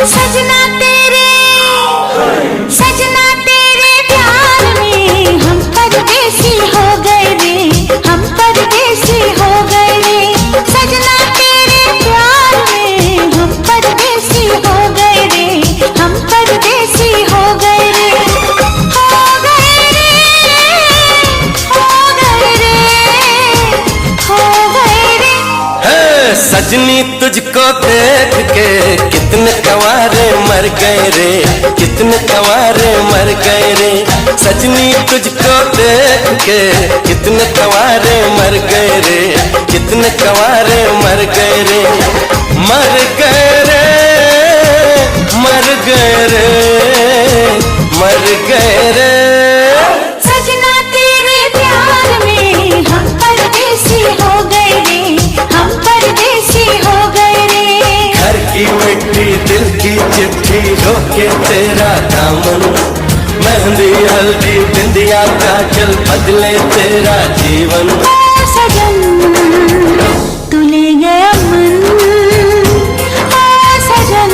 सजना तेरे प्यार में हम परदेसी हो गए रे, हम परदेसी हो गए रे। सजना तेरे प्यार में हम परदेसी हो गए रे, हम परदेसी हो गए रे, हो गए रे, हो गए रे, हो गए रे। है सजनी तुझको देख के कितने कंवारे मर गए रे, कितने कंवारे मर गए रे। सजनी तुझको देख के कितने कंवारे मर गए रे, कितने कंवारे मर गए रे, मर गए रे, मर गए रे, मर गए रे। सजना तेरे प्यार में हम परदेसी हो गए रे, हम परदेसी हो गए रे। घर की मिट्टी दिल की चिट्ठी रोके तेरा दामन, मेहंदी हल्दी बिंदिया काजल बदले तेरा जीवन। ओ सजन तू ले गया मन, ओ सजन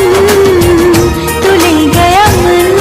तू ले गया मन।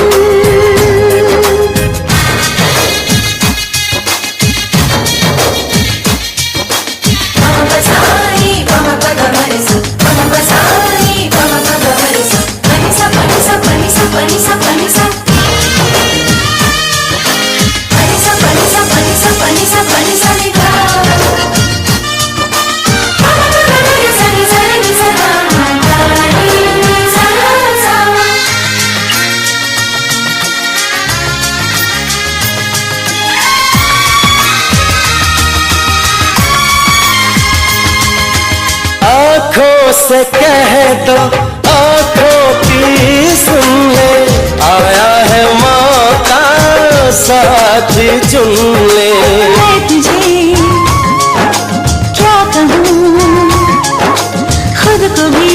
आँखों से कह दो आँखों की सुन ले, आया है मौका साथ चुन ले। मैं तुझे क्या कहूँ, खुद को भी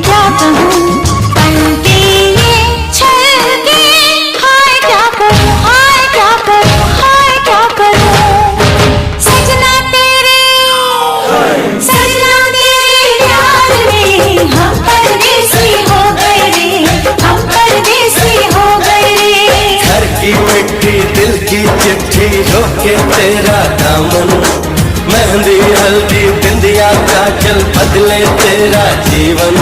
क्या कहूँ, पलके ये छलके, हाय क्या करूँ, हाय क्या करूँ, हाय क्या करूँ। सजना तेरे प्यार में हम परदेसी हो गए रे, हम परदेसी हो गए रे। घर की मिट्टी दिल की चिट्ठी रोके तेरा दामन, मेहंदी हल्दी बिंदिया काजल बदले तेरा जीवन।